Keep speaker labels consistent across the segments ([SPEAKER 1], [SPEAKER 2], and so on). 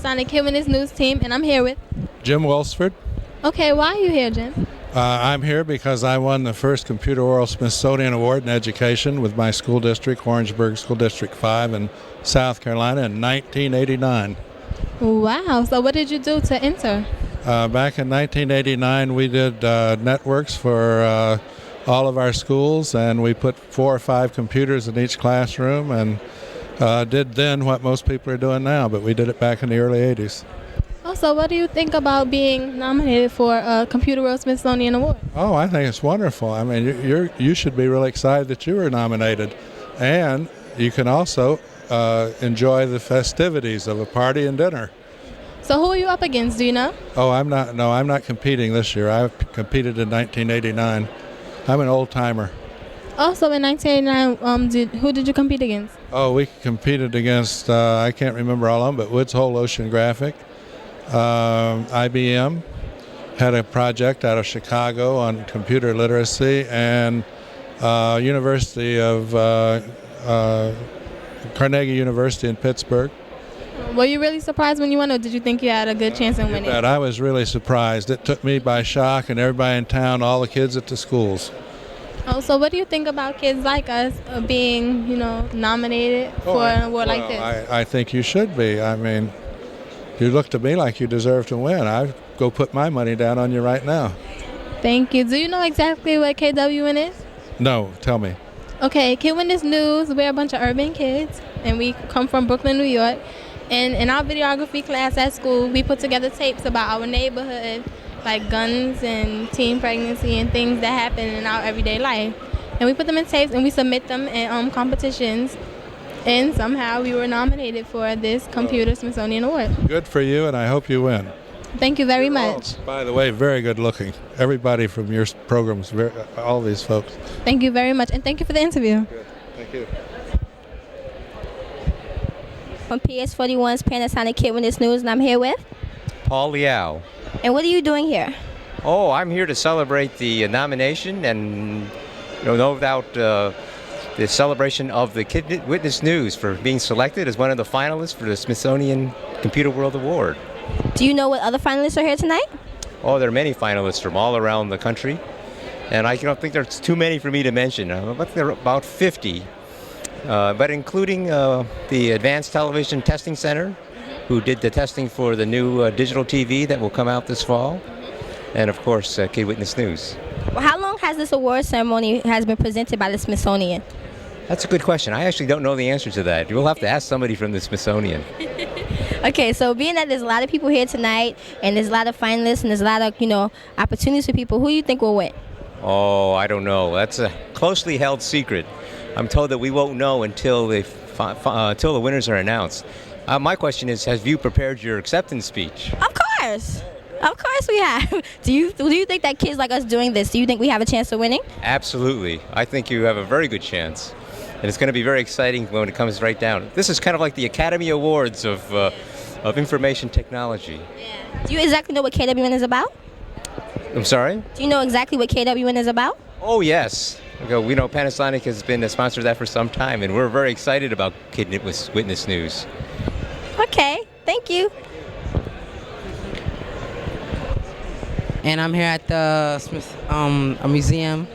[SPEAKER 1] Panasonic KWN News team, and I'm here with
[SPEAKER 2] Jim Welsford.
[SPEAKER 1] Okay, why are you here, Jim?
[SPEAKER 2] I'm here because I won the first Computerworld-Smithsonian Award in education with my school district, Orangeburg School District 5 in South Carolina in 1989.
[SPEAKER 1] Wow, so what did you do to enter?
[SPEAKER 2] Back in 1989, we did networks for all of our schools, and we put 4 or 5 computers in each classroom and did then what most people are doing now, but we did it back in the early 80s.
[SPEAKER 1] Also, what do you think about being nominated for a Computerworld-Smithsonian Award?
[SPEAKER 2] Oh, I think it's wonderful. I mean, you should be really excited that you were nominated. And you can also enjoy the festivities of a party and dinner.
[SPEAKER 1] So who are you up against, do you know?
[SPEAKER 2] Oh, I'm not competing this year. I competed in 1989. I'm an old timer.
[SPEAKER 1] Also in 1989, who did you compete against?
[SPEAKER 2] Oh, we competed against, I can't remember all of them, but Woods Hole Oceanographic. IBM had a project out of Chicago on computer literacy, and University of Carnegie University in Pittsburgh.
[SPEAKER 1] Were you really surprised when you won, or did you think you had a good chance in winning?
[SPEAKER 2] I was really surprised. It took me by shock, and everybody in town, all the kids at the schools.
[SPEAKER 1] Oh, so what do you think about kids like us being, nominated for an award like this?
[SPEAKER 2] I think you should be. I mean, you look to me like you deserve to win. I'd go put my money down on you right now.
[SPEAKER 1] Thank you. Do you know exactly what KWN is?
[SPEAKER 2] No, tell me.
[SPEAKER 1] Okay, KWN News, we're a bunch of urban kids, and we come from Brooklyn, New York. And in our videography class at school, we put together tapes about our neighborhood, like guns and teen pregnancy and things that happen in our everyday life. And we put them in tapes and we submit them in competitions. And somehow we were nominated for this Computer-Smithsonian Award.
[SPEAKER 2] Good for you, and I hope you win.
[SPEAKER 1] Thank you very much.
[SPEAKER 2] By the way, very good looking. Everybody from your programs, all these folks.
[SPEAKER 1] Thank you very much, and thank you for the interview.
[SPEAKER 2] Good. Thank you.
[SPEAKER 3] From PS41's Panasonic KWN News, and I'm here with
[SPEAKER 4] Paul Liao.
[SPEAKER 3] And what are you doing here?
[SPEAKER 4] Oh, I'm here to celebrate the nomination and no doubt the celebration of the Kid Witness News for being selected as one of the finalists for the Smithsonian Computer World Award.
[SPEAKER 3] Do you know what other finalists are here tonight?
[SPEAKER 4] Oh, there are many finalists from all around the country, and I don't think there's too many for me to mention. But there are about 50, but including the Advanced Television Testing Center, who did the testing for the new digital TV that will come out this fall, and of course Kid Witness News.
[SPEAKER 3] Well, how long has this award ceremony has been presented by the Smithsonian?
[SPEAKER 4] That's a good question. I actually don't know the answer to that. You'll have to ask somebody from the Smithsonian.
[SPEAKER 3] Okay, so being that there's a lot of people here tonight, and there's a lot of finalists, and there's a lot of opportunities for people, who do you think will win?
[SPEAKER 4] Oh, I don't know. That's a closely held secret. I'm told that we won't know until until the winners are announced. My question is, have you prepared your acceptance speech?
[SPEAKER 3] Of course we have. Do you think that kids like us doing this, do you think we have a chance of winning?
[SPEAKER 4] Absolutely. I think you have a very good chance. And it's going to be very exciting when it comes right down. This is kind of like the Academy Awards of information technology.
[SPEAKER 3] Yeah. Do you exactly know what KWN is about?
[SPEAKER 4] I'm sorry?
[SPEAKER 3] Do you know exactly what KWN is about?
[SPEAKER 4] Oh, yes. We know Panasonic has been a sponsor of that for some time, and we're very excited about Kid Witness News.
[SPEAKER 3] Okay, thank you.
[SPEAKER 5] And I'm here at the a museum,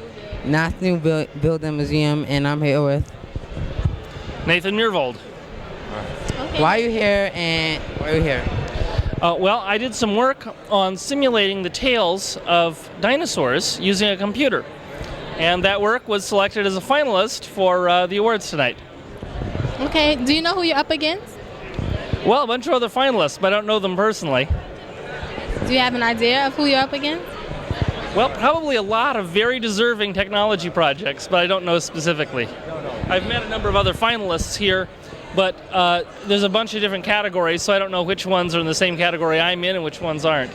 [SPEAKER 5] National Building Museum, and I'm here with
[SPEAKER 6] Nathan Muirvold.
[SPEAKER 5] Okay. Why are you here, and why are you here?
[SPEAKER 6] Well, I did some work on simulating the tails of dinosaurs using a computer. And that work was selected as a finalist for the awards tonight.
[SPEAKER 1] Okay, do you know who you're up against?
[SPEAKER 6] Well, a bunch of other finalists, but I don't know them personally.
[SPEAKER 1] Do you have an idea of who you're up against?
[SPEAKER 6] Well, probably a lot of very deserving technology projects, but I don't know specifically. I've met a number of other finalists here, but there's a bunch of different categories, so I don't know which ones are in the same category I'm in and which ones aren't.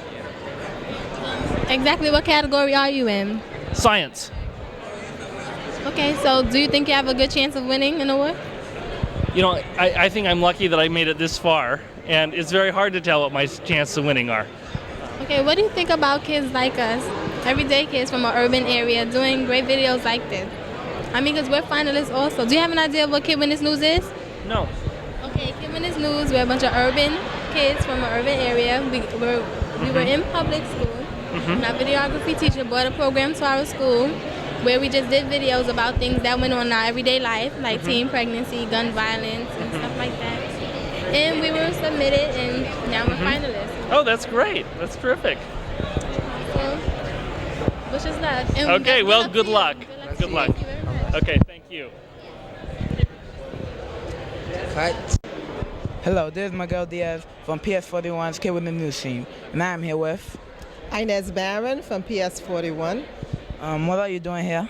[SPEAKER 1] Exactly what category are you in?
[SPEAKER 6] Science.
[SPEAKER 1] Okay, so do you think you have a good chance of winning an award?
[SPEAKER 6] I think I'm lucky that I made it this far, and it's very hard to tell what my chances of winning are.
[SPEAKER 1] Okay, what do you think about kids like us, everyday kids from an urban area, doing great videos like this? I mean, because we're finalists also. Do you have an idea of what Kid Witness News is?
[SPEAKER 6] No.
[SPEAKER 1] Okay, Kid Witness News, we're a bunch of urban kids from an urban area. We were in public school. And our videography teacher brought a program to our school where we just did videos about things that went on in our everyday life, like teen pregnancy, gun violence, and stuff like that. And we were submitted, and now we're finalists.
[SPEAKER 6] Oh, that's great. That's terrific.
[SPEAKER 1] So, wish us luck. And
[SPEAKER 6] Okay, well, good luck.
[SPEAKER 1] to
[SPEAKER 6] Good
[SPEAKER 1] you.
[SPEAKER 6] luck.
[SPEAKER 1] Thank you very much.
[SPEAKER 6] Okay, thank you.
[SPEAKER 7] Hello, this is Miguel from PS41's KWN News Team, and I am here with.
[SPEAKER 8] Inez Barron from PS41.
[SPEAKER 7] What are you doing here?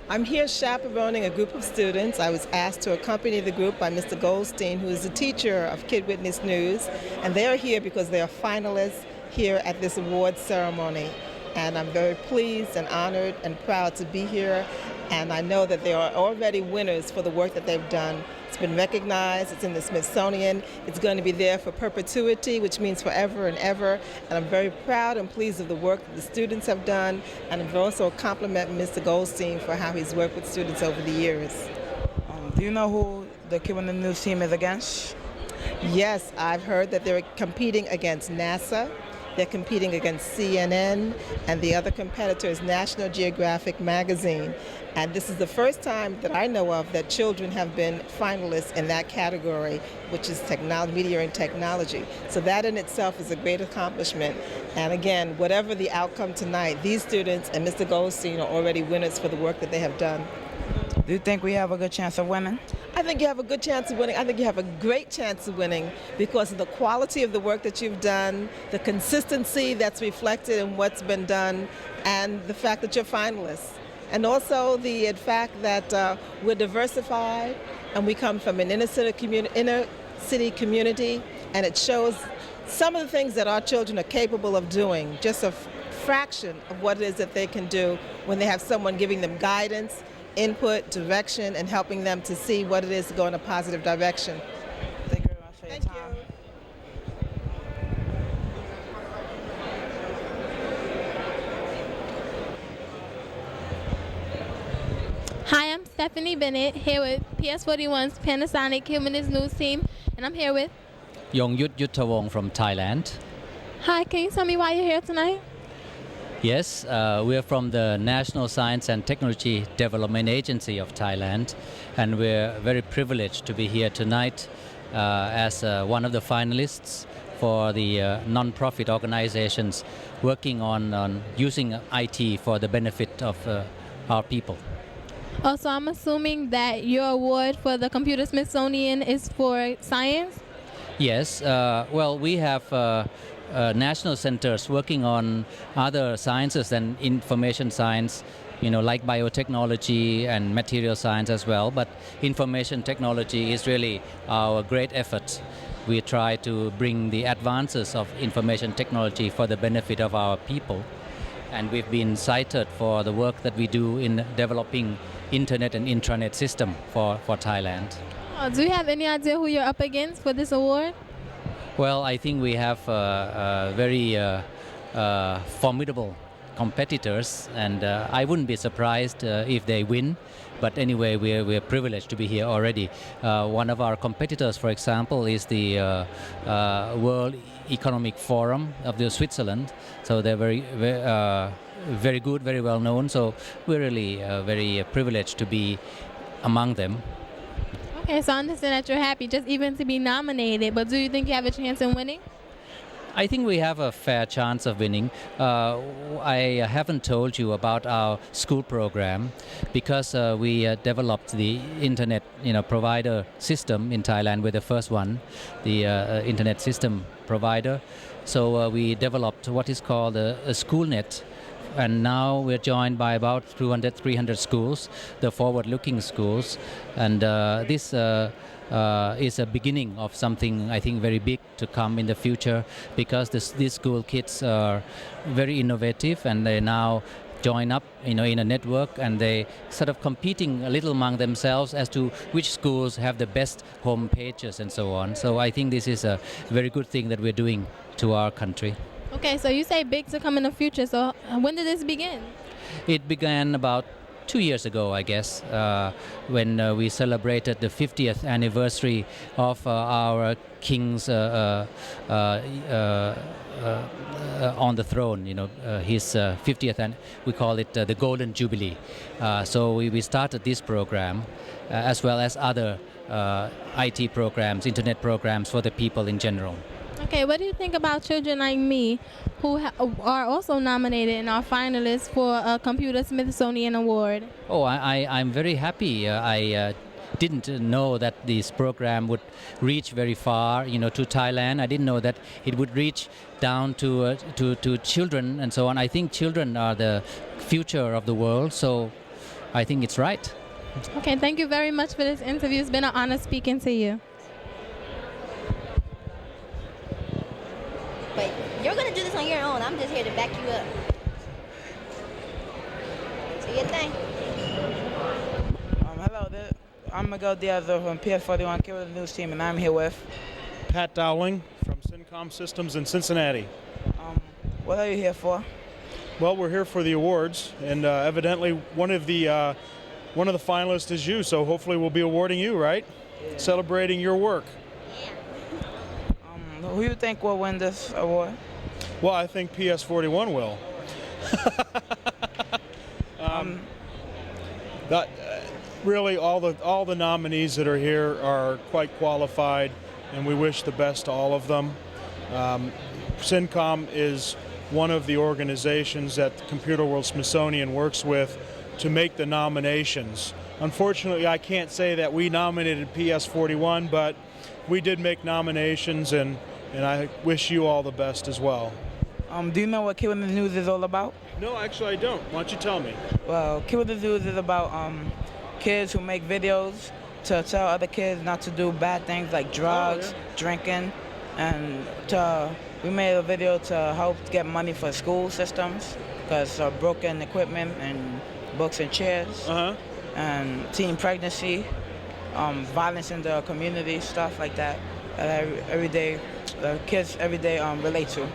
[SPEAKER 8] I'm here chaperoning a group of students. I was asked to accompany the group by Mr. Goldstein, who is the teacher of Kid Witness News, and they are here because they are finalists here at this award ceremony. And I'm very pleased and honored and proud to be here, and I know that they are already winners for the work that they've done. It's been recognized, it's in the Smithsonian, it's going to be there for perpetuity, which means forever and ever, and I'm very proud and pleased of the work that the students have done, and I'm also complimenting Mr. Goldstein for how he's worked with students over the years.
[SPEAKER 7] Do you know who the KWN News Team is against?
[SPEAKER 8] Yes, I've heard that they're competing against NASA, they're competing against CNN, and the other competitor is National Geographic magazine. And this is the first time that I know of that children have been finalists in that category, which is media and technology. So that in itself is a great accomplishment. And again, whatever the outcome tonight, these students and Mr. Goldstein are already winners for the work that they have done.
[SPEAKER 7] Do you think we have a good chance of winning?
[SPEAKER 8] I think you have a good chance of winning. I think you have a great chance of winning because of the quality of the work that you've done, the consistency that's reflected in what's been done, and the fact that you're finalists. And also the fact that we're diversified and we come from an inner city community, and it shows some of the things that our children are capable of doing, just a fraction of what it is that they can do when they have someone giving them guidance, input, direction, and helping them to see what it is to go in a positive direction.
[SPEAKER 7] Thank you very much for your time.
[SPEAKER 1] Hi, I'm Stephanie Bennett, here with PS41's Panasonic Humanist News Team, and I'm here with...
[SPEAKER 9] Yongyut Yuttawong from Thailand.
[SPEAKER 1] Hi, can you tell me why you're here tonight?
[SPEAKER 9] Yes, we are from the National Science and Technology Development Agency of Thailand, and we're very privileged to be here tonight as one of the finalists for the non-profit organizations working on using IT for the benefit of our people.
[SPEAKER 1] Also, I'm assuming that your award for the Computer-Smithsonian is for science?
[SPEAKER 9] Yes, well, we have national centers working on other sciences than information science, you know, like biotechnology and material science as well. But information technology is really our great effort. We try to bring the advances of information technology for the benefit of our people. And we've been cited for the work that we do in developing internet and intranet system for Thailand.
[SPEAKER 1] Do you have any idea who you're up against for this award?
[SPEAKER 9] Well, I think we have very formidable competitors, and I wouldn't be surprised if they win. But anyway, we're privileged to be here already. One of our competitors, for example, is the World Economic Forum of Switzerland. So they're very good, very well known. So we're really very privileged to be among them.
[SPEAKER 1] Okay, so I understand that you're happy just even to be nominated, but do you think you have a chance in winning?
[SPEAKER 9] I think we have a fair chance of winning. I haven't told you about our school program because we developed the internet, provider system in Thailand. We're the first one, the internet system provider. So we developed what is called a SchoolNet. And now we're joined by about 300 schools, the forward-looking schools. And this is a beginning of something, I think, very big to come in the future, because these school kids are very innovative, and they now join up in a network, and they sort of competing a little among themselves as to which schools have the best home pages and so on. So I think this is a very good thing that we're doing to our country.
[SPEAKER 1] Okay, so you say big to come in the future. So when did this begin?
[SPEAKER 9] It began about 2 years ago, I guess, when we celebrated the 50th anniversary of our king's on the throne. His 50th, and we call it the Golden Jubilee. So we started this program, as well as other IT programs, internet programs for the people in general.
[SPEAKER 1] Okay, what do you think about children like me who are also nominated and are finalists for a Computer-Smithsonian Award?
[SPEAKER 9] Oh, I'm very happy. I didn't know that this program would reach very far, to Thailand. I didn't know that it would reach down to children and so on. I think children are the future of the world, so I think it's right.
[SPEAKER 1] Okay, thank you very much for this interview. It's been an honor speaking to you.
[SPEAKER 3] But you're going to do this on your own. I'm just here to back you up. Do your thing.
[SPEAKER 7] Hello, I'm Miguel from PS41 KWN News Team, and I'm here with
[SPEAKER 10] Pat Dowling from Syncom Systems in Cincinnati.
[SPEAKER 7] What are you here for?
[SPEAKER 10] Well, we're here for the awards, and evidently one of the finalists is you. So hopefully we'll be awarding you, right? Yeah. Celebrating your work.
[SPEAKER 7] Who do you think will win this award?
[SPEAKER 10] Well, I think PS41 will. Really, all the nominees that are here are quite qualified, and we wish the best to all of them. Syncom is one of the organizations that the Computerworld-Smithsonian works with to make the nominations. Unfortunately, I can't say that we nominated PS41, but we did make nominations, and I wish you all the best as well.
[SPEAKER 7] Do you know what KWN News is all about?
[SPEAKER 10] No, actually I don't. Why don't you tell me?
[SPEAKER 7] Well, KWN News is about kids who make videos to tell other kids not to do bad things like drugs, drinking, and we made a video to help get money for school systems, because of broken equipment and books and chairs, and teen pregnancy, violence in the community, stuff like that. Kids every day relate to.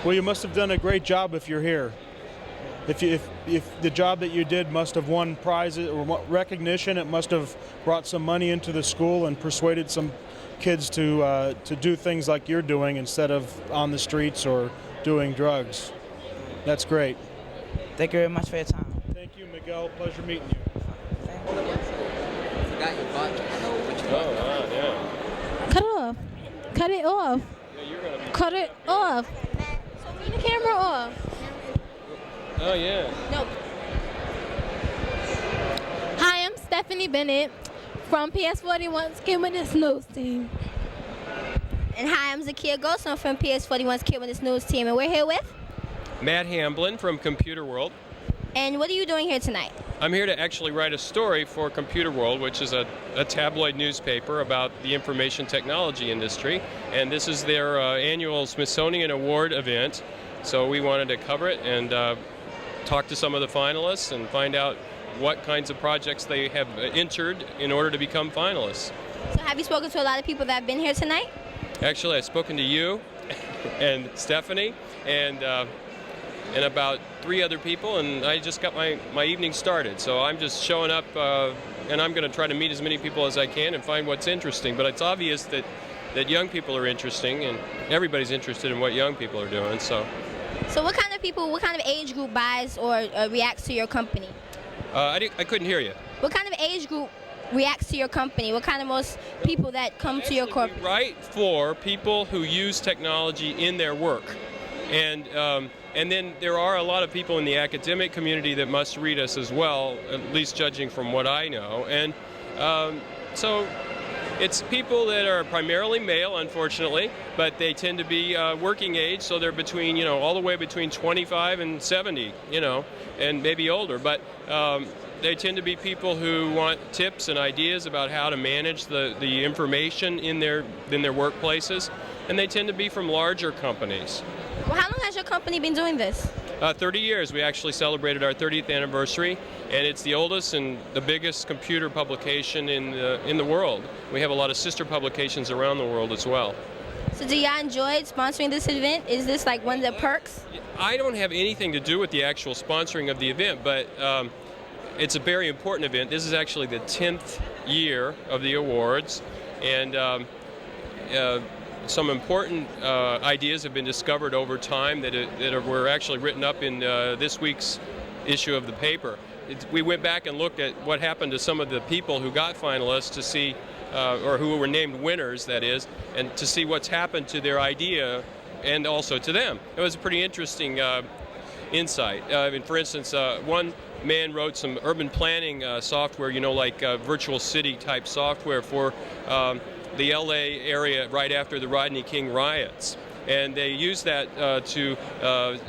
[SPEAKER 10] Well, you must have done a great job if you're here. If the job that you did must have won prizes or recognition, it must have brought some money into the school and persuaded some kids to do things like you're doing instead of on the streets or doing drugs. That's great.
[SPEAKER 7] Thank you very much for your time.
[SPEAKER 10] Thank you, Miguel. Pleasure meeting you.
[SPEAKER 1] Cut it off. Cut it off. Cut it off. Turn the camera off.
[SPEAKER 11] Oh, yeah.
[SPEAKER 1] No. Hi, I'm Stephanie Bennett from PS41's KWN News Team.
[SPEAKER 3] And hi, I'm Zakia Golson from PS41's KWN News Team, and we're here with
[SPEAKER 11] Matt Hamblin from Computer World.
[SPEAKER 3] And what are you doing here tonight?
[SPEAKER 11] I'm here to actually write a story for Computer World, which is a tabloid newspaper about the information technology industry. And this is their annual Smithsonian Award event. So we wanted to cover it and talk to some of the finalists and find out what kinds of projects they have entered in order to become finalists.
[SPEAKER 3] So have you spoken to a lot of people that have been here tonight?
[SPEAKER 11] Actually, I've spoken to you and Stephanie and about 3 other people, and I just got my evening started. So I'm just showing up, and I'm going to try to meet as many people as I can and find what's interesting. But it's obvious that young people are interesting, and everybody's interested in what young people are doing. So
[SPEAKER 3] what kind of people, what kind of age group buys or reacts to your company?
[SPEAKER 11] I couldn't hear you.
[SPEAKER 3] What kind of age group reacts to your company? What kind of most people that come to your corporate?
[SPEAKER 11] We write for people who use technology in their work. And then there are a lot of people in the academic community that must read us as well, at least judging from what I know. And so it's people that are primarily male, unfortunately, but they tend to be working age, so they're between, all the way between 25 and 70, and maybe older. But they tend to be people who want tips and ideas about how to manage the information in their workplaces, and they tend to be from larger companies.
[SPEAKER 3] Well, how long has your company been doing this?
[SPEAKER 11] 30 years. We actually celebrated our 30th anniversary, and it's the oldest and the biggest computer publication in the world. We have a lot of sister publications around the world as well.
[SPEAKER 3] So do y'all enjoy sponsoring this event? Is this like one of the perks?
[SPEAKER 11] I don't have anything to do with the actual sponsoring of the event, but it's a very important event. This is actually the 10th year of the awards, and some important ideas have been discovered over time that were actually written up in this week's issue of the paper. We went back and looked at what happened to some of the people who got finalists to see, or who were named winners, that is, and to see what's happened to their idea and also to them. It was a pretty interesting insight. I mean, for instance, one man wrote some urban planning software, you know, like virtual city type software for the LA area right after the Rodney King riots. And they use that to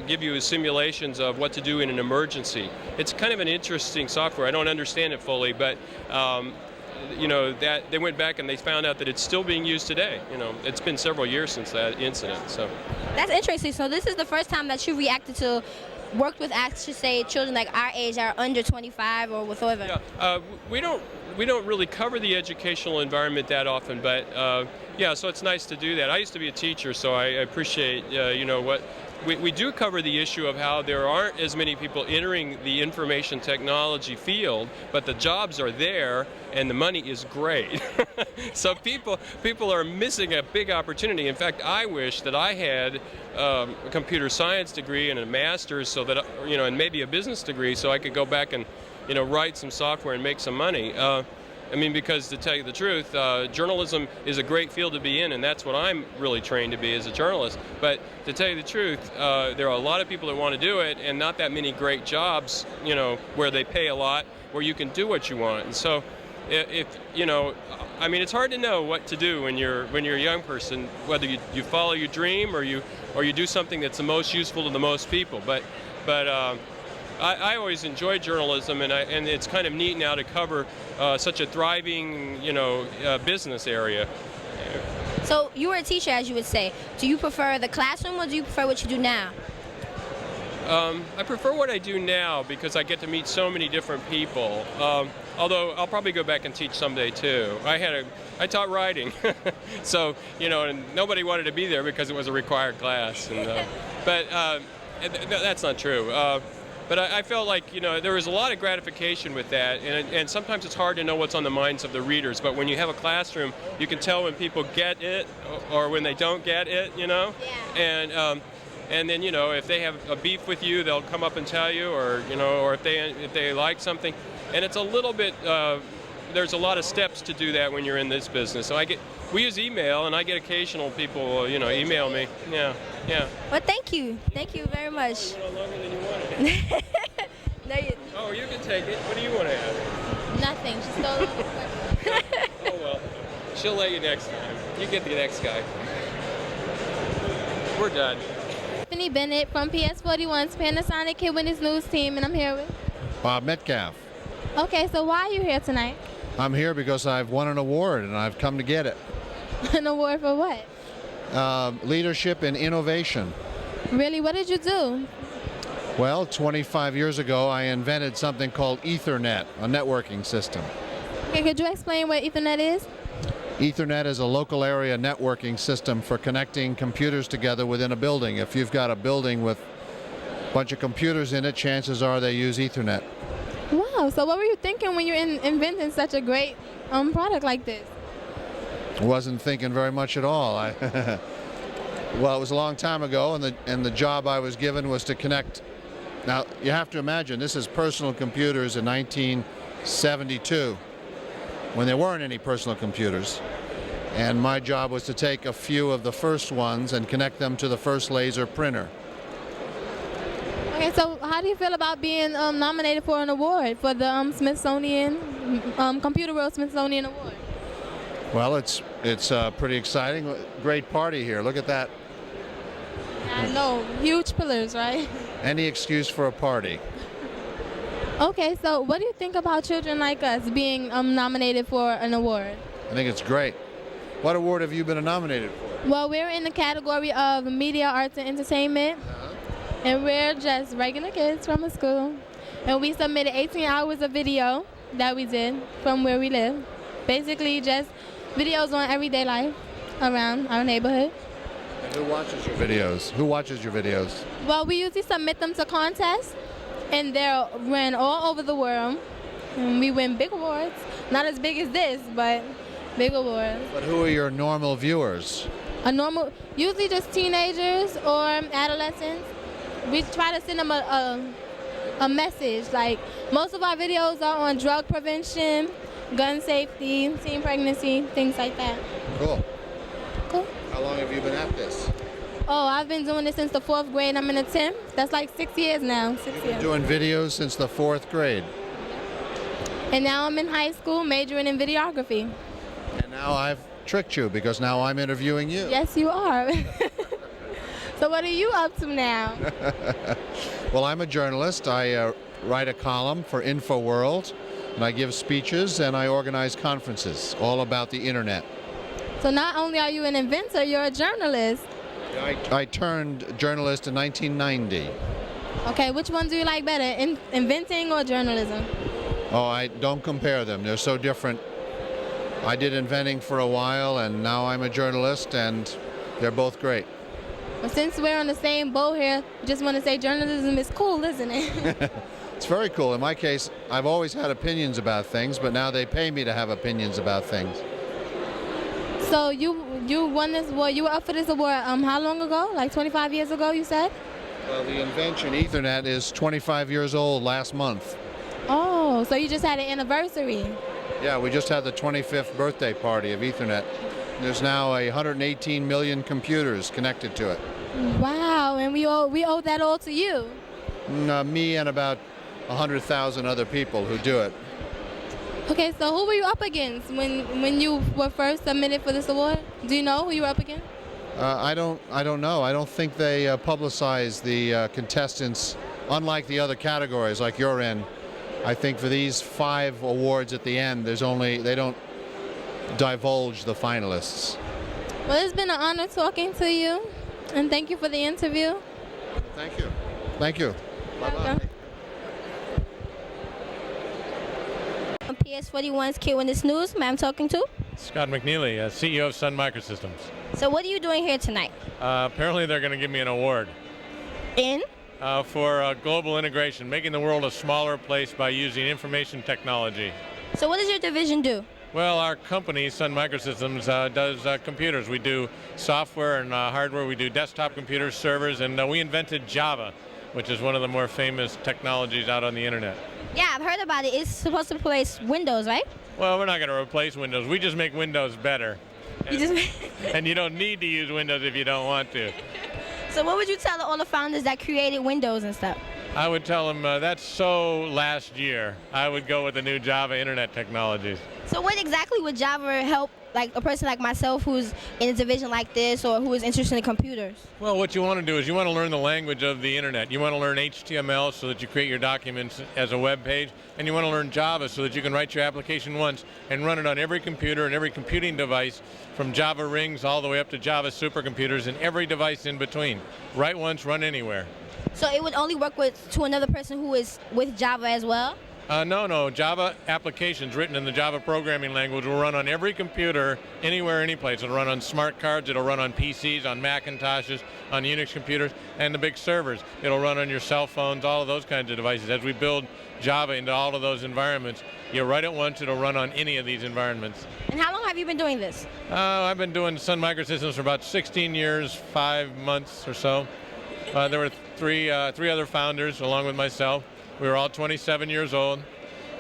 [SPEAKER 11] give you simulations of what to do in an emergency. It's kind of an interesting software. I don't understand it fully, but you know, that they went back and they found out that it's still being used today. You know, it's been several years since that incident. So
[SPEAKER 3] that's interesting. So this is the first time that you reacted to, worked with, I should say, children like our age, are under 25 or whatsoever.
[SPEAKER 11] Yeah, we don't really cover the educational environment that often, but yeah, so it's nice to do that. I used to be a teacher, so I appreciate you know, what we do cover the issue of how there aren't as many people entering the information technology field, but the jobs are there and the money is great. So people are missing a big opportunity. In fact, I wish that I had a computer science degree and a master's, so that, you know, and maybe a business degree, so I could go back and, you know, write some software and make some money. I mean, because to tell you the truth, journalism is a great field to be in, and that's what I'm really trained to be, as a journalist. But to tell you the truth, there are a lot of people that want to do it, and not that many great jobs, you know, where they pay a lot, where you can do what you want. And so, if you know, I mean, it's hard to know what to do when you're a young person, whether you follow your dream or you do something that's the most useful to the most people. But I always enjoyed journalism, and it's kind of neat now to cover such a thriving, you know, business area.
[SPEAKER 3] So you were a teacher, as you would say. Do you prefer the classroom, or do you prefer what you do now?
[SPEAKER 11] I prefer what I do now because I get to meet so many different people. Although I'll probably go back and teach someday too. I taught writing, so, you know, and nobody wanted to be there because it was a required class. And, but that's not true. But I felt like, you know, there was a lot of gratification with that, and sometimes it's hard to know what's on the minds of the readers. But when you have a classroom, you can tell when people get it or when they don't get it, you know. Yeah. And then, you know, if they have a beef with you, they'll come up and tell you, or, you know, or if they like something. And it's a little bit. There's a lot of steps to do that when you're in this business. So we use email, and I get occasional people, you know, email me. Yeah, yeah.
[SPEAKER 3] Well, thank you very much.
[SPEAKER 11] Longer than you wanted.
[SPEAKER 3] No,
[SPEAKER 11] oh, you can take it. What do you want to add?
[SPEAKER 1] Nothing. She stole it.
[SPEAKER 11] Oh well, she'll let you next time. You get the next guy. We're done.
[SPEAKER 1] Stephanie Bennett from PS41's Panasonic Kid Witness News Team, and I'm here with
[SPEAKER 12] Bob Metcalf.
[SPEAKER 1] Okay, so why are you here tonight?
[SPEAKER 12] I'm here because I've won an award and I've come to get it.
[SPEAKER 1] An award for what?
[SPEAKER 12] Leadership and innovation.
[SPEAKER 1] Really? What did you do?
[SPEAKER 12] Well, 25 years ago, I invented something called Ethernet, a networking system.
[SPEAKER 1] Okay, could you explain what Ethernet is?
[SPEAKER 12] Ethernet is a local area networking system for connecting computers together within a building. If you've got a building with a bunch of computers in it, chances are they use Ethernet.
[SPEAKER 1] Wow, so what were you thinking when you inventing such a great product like this?
[SPEAKER 12] Wasn't thinking very much at all. Well, it was a long time ago, and the job I was given was to connect. Now, you have to imagine, this is personal computers in 1972, when there weren't any personal computers. And my job was to take a few of the first ones and connect them to the first laser printer.
[SPEAKER 1] Okay, so how do you feel about being nominated for an award for the Smithsonian, Computerworld-Smithsonian Award?
[SPEAKER 12] Well, it's pretty exciting. Great party here. Look at that.
[SPEAKER 1] I know, huge pillars, right?
[SPEAKER 12] Any excuse for a party.
[SPEAKER 1] Okay, so what do you think about children like us being nominated for an award?
[SPEAKER 12] I think it's great. What award have you been nominated for?
[SPEAKER 1] Well, we're in the category of media, arts, and entertainment. And we're just regular kids from a school. And we submitted 18 hours of video that we did from where we live. Basically just videos on everyday life around our neighborhood.
[SPEAKER 12] And who watches your videos? Who watches your videos?
[SPEAKER 1] Well, we usually submit them to contests, and they're ran all over the world. and we win big awards. Not as big as this, but big awards.
[SPEAKER 12] But who are your normal viewers?
[SPEAKER 1] Usually just teenagers or adolescents. We try to send them a message. Like, most of our videos are on drug prevention, gun safety, teen pregnancy, things like that.
[SPEAKER 12] Cool.
[SPEAKER 1] Cool.
[SPEAKER 12] How long have you been at this?
[SPEAKER 1] Oh, I've been doing this since the 4th grade. I'm in the 10th. That's like 6 years now. 6 years.
[SPEAKER 12] Doing videos since the 4th grade.
[SPEAKER 1] And now I'm in high school, majoring in videography.
[SPEAKER 12] And now I've tricked you because now I'm interviewing you.
[SPEAKER 1] Yes, you are. So what are you up to now?
[SPEAKER 12] Well, I'm a journalist. I write a column for InfoWorld, and I give speeches and I organize conferences all about the internet.
[SPEAKER 1] So not only are you an inventor, you're a journalist.
[SPEAKER 12] I turned journalist in 1990.
[SPEAKER 1] Okay, which one do you like better, inventing or journalism?
[SPEAKER 12] Oh, I don't compare them. They're so different. I did inventing for a while, and now I'm a journalist, and they're both great.
[SPEAKER 1] Well, since we're on the same boat here, I just want to say journalism is cool, isn't it?
[SPEAKER 12] It's very cool. In my case, I've always had opinions about things, but now they pay me to have opinions about things.
[SPEAKER 1] So you won this award. You were up for this award how long ago? Like 25 years ago, you said?
[SPEAKER 12] Well, the invention Ethernet is 25 years old last month.
[SPEAKER 1] Oh, so you just had an anniversary.
[SPEAKER 12] Yeah, we just had the 25th birthday party of Ethernet. There's now 118 million computers connected to it.
[SPEAKER 1] Wow, and we owe that all to you.
[SPEAKER 12] Me and about 100,000 other people who do it.
[SPEAKER 1] Okay, so who were you up against when you were first submitted for this award? Do you know who you were up against?
[SPEAKER 12] I don't know. I don't think they publicize the contestants, unlike the other categories like you're in. I think for these 5 awards at the end, they don't divulge the finalists.
[SPEAKER 1] Well, it's been an honor talking to you, and thank you for the interview.
[SPEAKER 12] Thank you. Thank you. Bye-bye.
[SPEAKER 3] On PS41's KWN News, who I'm talking to?
[SPEAKER 13] Scott McNeely, CEO of Sun Microsystems.
[SPEAKER 3] So what are you doing here tonight?
[SPEAKER 13] Apparently they're going to give me an award.
[SPEAKER 3] In?
[SPEAKER 13] For global integration, making the world a smaller place by using information technology.
[SPEAKER 3] So what does your division do?
[SPEAKER 13] Well, our company, Sun Microsystems, does computers. We do software and hardware. We do desktop computers, servers, and we invented Java, which is one of the more famous technologies out on the internet.
[SPEAKER 3] Yeah, I've heard about it. It's supposed to replace Windows, right?
[SPEAKER 13] Well, we're not going to replace Windows. We just make Windows better. And you don't need to use Windows if you don't want to.
[SPEAKER 3] So what would you tell all the founders that created Windows and stuff?
[SPEAKER 13] I would tell them that's so last year. I would go with the new Java internet technologies.
[SPEAKER 3] So what exactly would Java help, like a person like myself who's in a division like this or who is interested in computers?
[SPEAKER 13] Well, what you want to do is you want to learn the language of the internet. You want to learn HTML so that you create your documents as a web page, and you want to learn Java so that you can write your application once and run it on every computer and every computing device, from Java rings all the way up to Java supercomputers and every device in between. Write once, run anywhere.
[SPEAKER 3] So it would only work to another person who is with Java as well?
[SPEAKER 13] No. Java applications written in the Java programming language will run on every computer, anywhere, any place. It'll run on smart cards, it'll run on PCs, on Macintoshes, on Unix computers, and the big servers. It'll run on your cell phones, all of those kinds of devices. As we build Java into all of those environments, you write it once, it'll run on any of these environments.
[SPEAKER 3] And how long have you been doing this?
[SPEAKER 13] I've been doing Sun Microsystems for about 16 years, 5 months or so. There were three other founders along with myself. We were all 27 years old,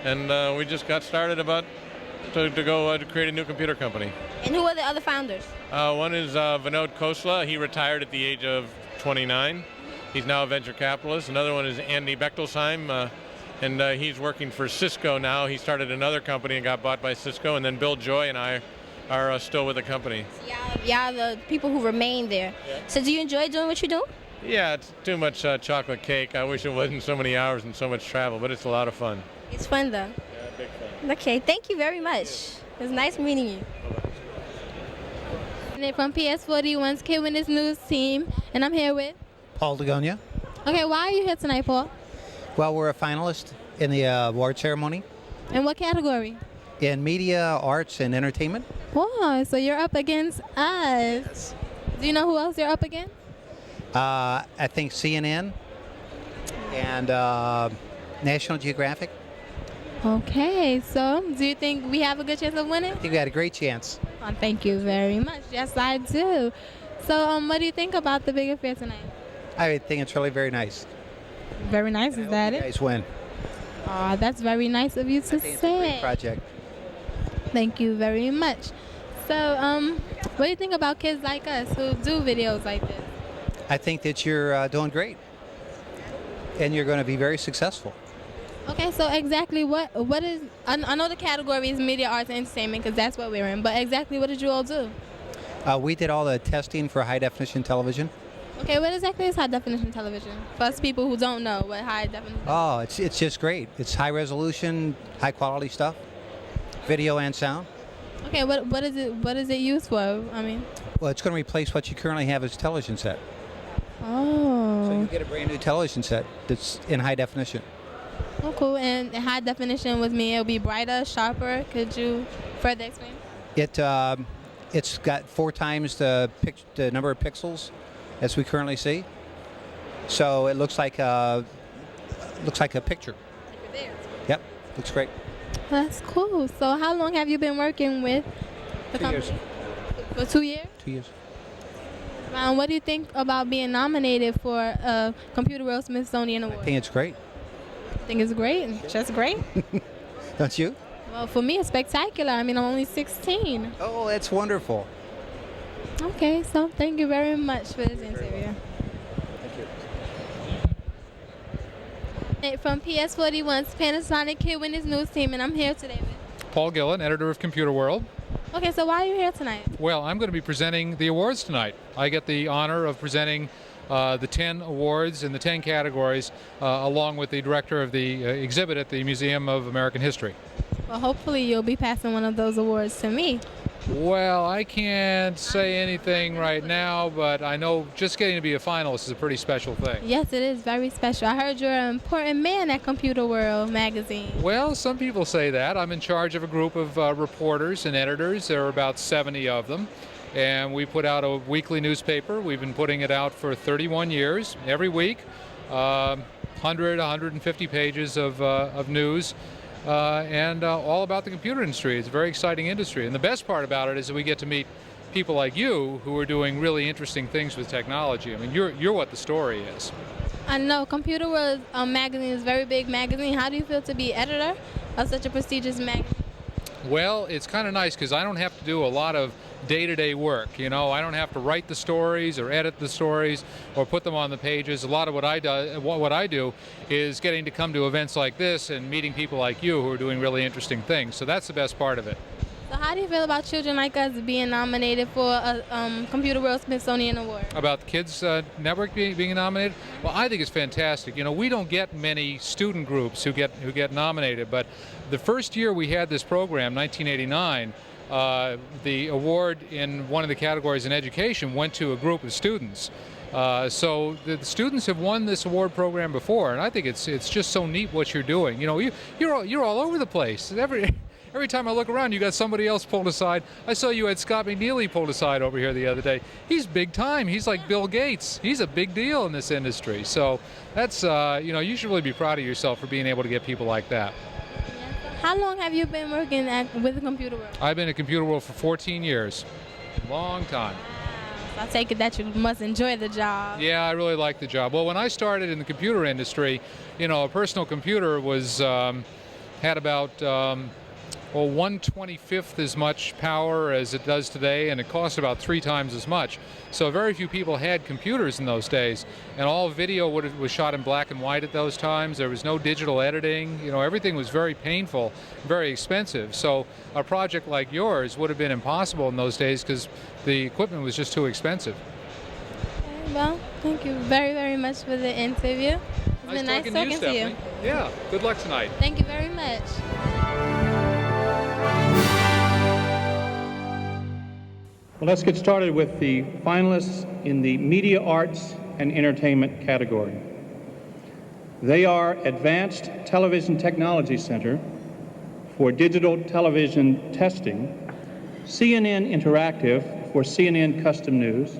[SPEAKER 13] and we just got started to create a new computer company.
[SPEAKER 3] And who are the other founders?
[SPEAKER 13] One is Vinod Khosla. He retired at the age of 29. He's now a venture capitalist. Another one is Andy Bechtelsheim, and he's working for Cisco now. He started another company and got bought by Cisco. And then Bill Joy and I are still with the company.
[SPEAKER 3] So y'all the people who remain there. Yeah. So do you enjoy doing what you do?
[SPEAKER 13] Yeah, it's too much chocolate cake. I wish it wasn't so many hours and so much travel, but it's a lot of fun.
[SPEAKER 3] It's fun, though.
[SPEAKER 13] Yeah, big fun.
[SPEAKER 3] Okay, thank you very much. It was nice meeting you.
[SPEAKER 1] From PS41's KWN News team, and I'm here with
[SPEAKER 14] Paul Dagonia.
[SPEAKER 1] Okay, why are you here tonight, Paul?
[SPEAKER 14] Well, we're a finalist in the award ceremony.
[SPEAKER 1] In what category?
[SPEAKER 14] In media, arts, and entertainment.
[SPEAKER 1] Wow, so you're up against us. Yes. Do you know who else you're up against?
[SPEAKER 14] I think CNN and National Geographic.
[SPEAKER 1] Okay, so do you think we have a good chance of winning?
[SPEAKER 14] I think we had a great chance.
[SPEAKER 1] Oh, thank you very much. Yes, I do. So, what do you think about the big affair tonight?
[SPEAKER 14] I think it's really very nice.
[SPEAKER 1] Very nice, is that
[SPEAKER 14] You
[SPEAKER 1] it?
[SPEAKER 14] guys win.
[SPEAKER 1] Aw, that's very nice of you to
[SPEAKER 14] It's a great
[SPEAKER 1] say.
[SPEAKER 14] project.
[SPEAKER 1] Thank you very much. So, what do you think about kids like us who do videos like this?
[SPEAKER 14] I think that you're doing great, and you're going to be very successful.
[SPEAKER 1] Okay, so exactly what is, I know the category is media, arts, and entertainment because that's what we're in, but exactly what did you all do?
[SPEAKER 14] We did all the testing for high definition television.
[SPEAKER 1] Okay, what exactly is high definition television? For us people who don't know what high definition
[SPEAKER 14] Oh, it's just great. It's high resolution, high quality stuff, video and sound.
[SPEAKER 1] Okay, what is it used for? I mean,
[SPEAKER 14] Well, it's going to replace what you currently have as a television set.
[SPEAKER 1] oh.
[SPEAKER 14] So you get a brand new television set that's in high definition.
[SPEAKER 1] Oh, cool. And high definition with me, it'll be brighter, sharper. Could you further explain?
[SPEAKER 14] It's got 4 times the number of pixels as we currently see. So it looks like a picture. Yep, looks great.
[SPEAKER 1] That's cool. So how long have you been working with the
[SPEAKER 14] 2
[SPEAKER 1] company?
[SPEAKER 14] years.
[SPEAKER 1] For 2 years?
[SPEAKER 14] 2 years.
[SPEAKER 1] What do you think about being nominated for a Computerworld-Smithsonian Award?
[SPEAKER 14] I think it's great.
[SPEAKER 1] I think it's great. Just great.
[SPEAKER 14] Don't you?
[SPEAKER 1] Well, for me, it's spectacular. I mean, I'm only 16.
[SPEAKER 14] Oh, that's wonderful.
[SPEAKER 1] Okay, so thank you very much for this interview. From PS41's Panasonic KWN News Team, and I'm here today with
[SPEAKER 15] Paul Gillen, editor of Computer World.
[SPEAKER 1] Okay, so why are you here tonight?
[SPEAKER 15] Well, I'm going to be presenting the awards tonight. I get the honor of presenting the 10 awards in the 10 categories, along with the director of the exhibit at the Museum of American History.
[SPEAKER 1] Well, hopefully you'll be passing one of those awards to me.
[SPEAKER 15] Well, I can't say anything right now, but I know just getting to be a finalist is a pretty special thing.
[SPEAKER 1] Yes, it is very special. I heard you're an important man at Computer World magazine.
[SPEAKER 15] Well, some people say that. I'm in charge of a group of reporters and editors. There are about 70 of them. And we put out a weekly newspaper. We've been putting it out for 31 years, every week, 100, 150 pages of news, and all about the computer industry. It's a very exciting industry. And the best part about it is that we get to meet people like you who are doing really interesting things with technology. I mean, you're what the story is.
[SPEAKER 1] I know Computer World magazine is a very big magazine. How do you feel to be editor of such a prestigious magazine?
[SPEAKER 15] Well, it's kind of nice because I don't have to do a lot of day-to-day work. You know, I don't have to write the stories or edit the stories or put them on the pages. A lot of what I do is getting to come to events like this and meeting people like you who are doing really interesting things. So that's the best part of it.
[SPEAKER 1] So how do you feel about children like us being nominated for a Computer World-Smithsonian Award?
[SPEAKER 15] About the Kids Network being nominated? Well, I think it's fantastic. You know, we don't get many student groups who get nominated, but the first year we had this program, 1989, the award in one of the categories in education went to a group of students. So the students have won this award program before, and I think it's just so neat what you're doing. You know, you're all over the place. Every time I look around, you got somebody else pulled aside. I saw you had Scott McNeely pulled aside over here the other day. He's big time. He's like Bill Gates. He's a big deal in this industry. So that's, you know, you should really be proud of yourself for being able to get people like that.
[SPEAKER 1] How long have you been working with the Computer World?
[SPEAKER 15] I've been at Computer World for 14 years. Long time.
[SPEAKER 1] So I take it that you must enjoy the job.
[SPEAKER 15] Yeah, I really like the job. Well, when I started in the computer industry, you know, a personal computer was had about 1/25 as much power as it does today, and it cost about 3 times as much. So very few people had computers in those days, and all video was shot in black and white at those times. There was no digital editing. You know, everything was very painful, very expensive. So a project like yours would have been impossible in those days because the equipment was just too expensive.
[SPEAKER 1] Okay, well, thank you very, very much for the interview. It's been nice talking to you.
[SPEAKER 15] Yeah, good luck tonight.
[SPEAKER 1] Thank you very much.
[SPEAKER 16] Well, let's get started with the finalists in the Media Arts and Entertainment category. They are Advanced Television Technology Center for Digital Television Testing, CNN Interactive for CNN Custom News,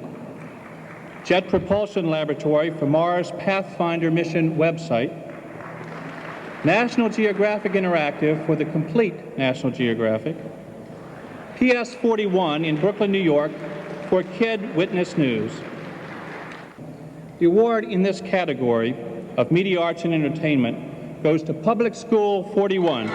[SPEAKER 16] Jet Propulsion Laboratory for Mars Pathfinder Mission website, National Geographic Interactive for the complete National Geographic, PS 41 in Brooklyn, New York for Kid Witness News. The award in this category of media arts and entertainment goes to Public School 41.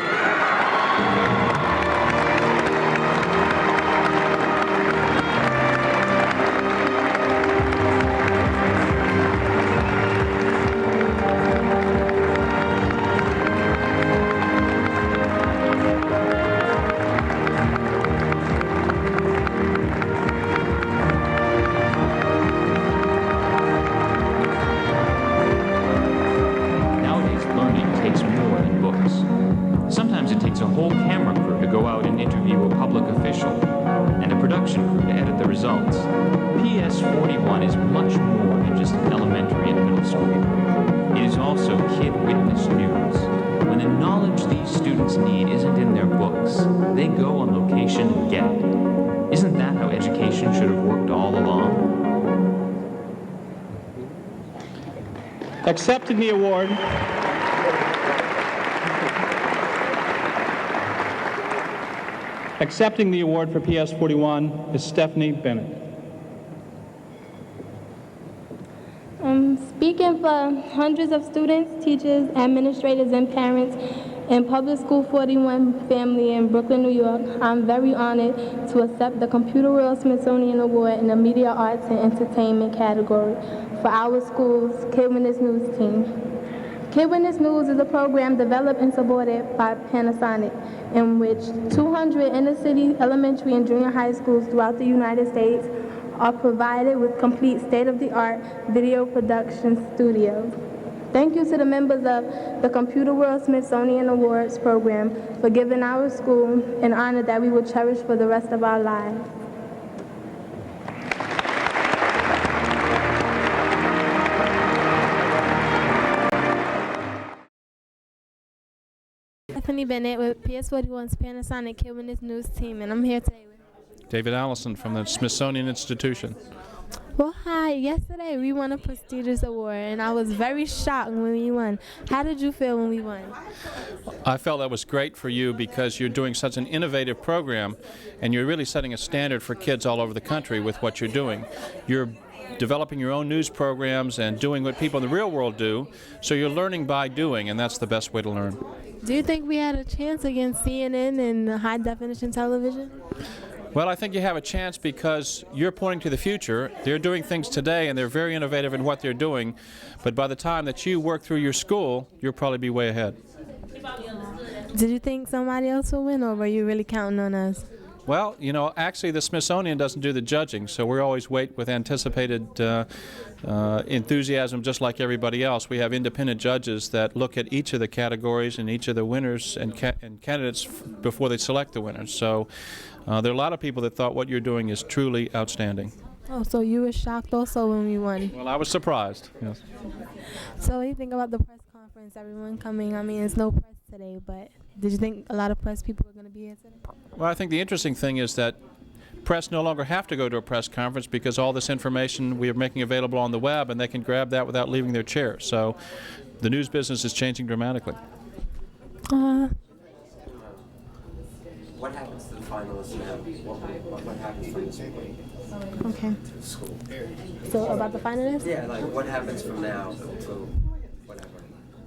[SPEAKER 16] Accepting the award for PS 41 is Stephanie Bennett.
[SPEAKER 1] Speaking for hundreds of students, teachers, administrators, and parents in Public School 41 family in Brooklyn, New York, I'm very honored to accept the Computerworld-Smithsonian Award in the Media Arts and Entertainment category for our school's Kid Witness News team. Kid Witness News is a program developed and supported by Panasonic, in which 200 inner-city elementary and junior high schools throughout the United States are provided with complete state-of-the-art video production studios. Thank you to the members of the Computerworld-Smithsonian Awards program for giving our school an honor that we will cherish for the rest of our lives. Stephanie Bennett with PS41's Panasonic Kid Witness News team, and I'm here today with
[SPEAKER 17] David Allison from the Smithsonian Institution.
[SPEAKER 1] Well, hi. Yesterday we won a prestigious award, and I was very shocked when we won. How did you feel when we won?
[SPEAKER 17] I felt that was great for you because you're doing such an innovative program, and you're really setting a standard for kids all over the country with what you're doing. You're developing your own news programs and doing what people in the real world do, so you're learning by doing, and that's the best way to learn.
[SPEAKER 1] Do you think we had a chance against CNN and high-definition television?
[SPEAKER 17] Well, I think you have a chance because you're pointing to the future. They're doing things today, and they're very innovative in what they're doing. But by the time that you work through your school, you'll probably be way ahead.
[SPEAKER 1] Did you think somebody else would win, or were you really counting on us?
[SPEAKER 17] Well, you know, actually the Smithsonian doesn't do the judging, so we always wait with anticipated enthusiasm just like everybody else. We have independent judges that look at each of the categories and each of the winners and candidates before they select the winners. So there are a lot of people that thought what you're doing is truly outstanding.
[SPEAKER 1] Oh, so you were shocked also when we won?
[SPEAKER 17] Well, I was surprised, yes.
[SPEAKER 1] So what do you think about the press conference, everyone coming? I mean, it's no press today, but did you think a lot of press people were going to be here today?
[SPEAKER 17] Well, I think the interesting thing is that press no longer have to go to a press conference because all this information we are making available on the web, and they can grab that without leaving their chair. So the news business is changing dramatically.
[SPEAKER 18] What happens to the finalists now? What happens from this point?
[SPEAKER 1] Okay.
[SPEAKER 18] To the school?
[SPEAKER 1] So about the finalists?
[SPEAKER 18] Yeah, like what happens from now to whatever?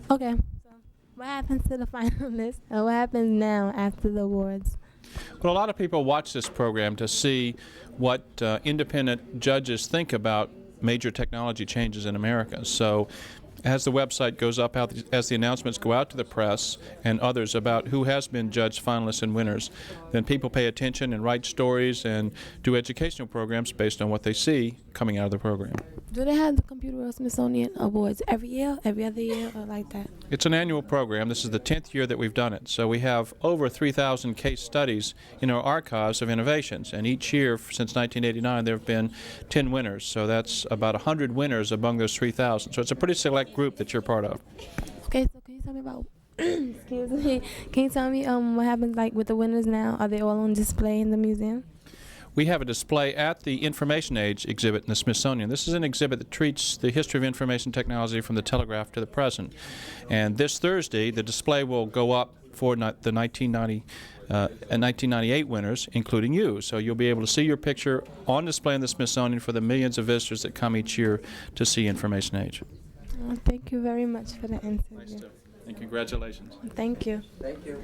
[SPEAKER 1] Okay. So what happens to the finalists, and what happens now after the awards?
[SPEAKER 17] Well, a lot of people watch this program to see what independent judges think about major technology changes in America. So as the website goes up, as the announcements go out to the press and others about who has been judged, finalists, and winners, then people pay attention and write stories and do educational programs based on what they see coming out of the program.
[SPEAKER 1] Do they have the Computerworld-Smithsonian Awards every year, every other year, or like that?
[SPEAKER 17] It's an annual program. This is the 10th year that we've done it. So we have over 3,000 case studies in our archives of innovations. And each year since 1989, there have been 10 winners. So that's about 100 winners among those 3,000. So it's a pretty select group that you're part of.
[SPEAKER 1] Okay, so can you tell me about, excuse me, can you tell me what happens like with the winners now? Are they all on display in the museum?
[SPEAKER 17] we have a display at the Information Age exhibit in the Smithsonian. This is an exhibit that treats the history of information technology from the telegraph to the present. And this Thursday, the display will go up for the 1990 and 1998 winners, including you. So you'll be able to see your picture on display in the Smithsonian for the millions of visitors that come each year to see Information Age.
[SPEAKER 1] Thank you very much for the interview.
[SPEAKER 17] And congratulations.
[SPEAKER 1] Thank you.
[SPEAKER 18] Thank you.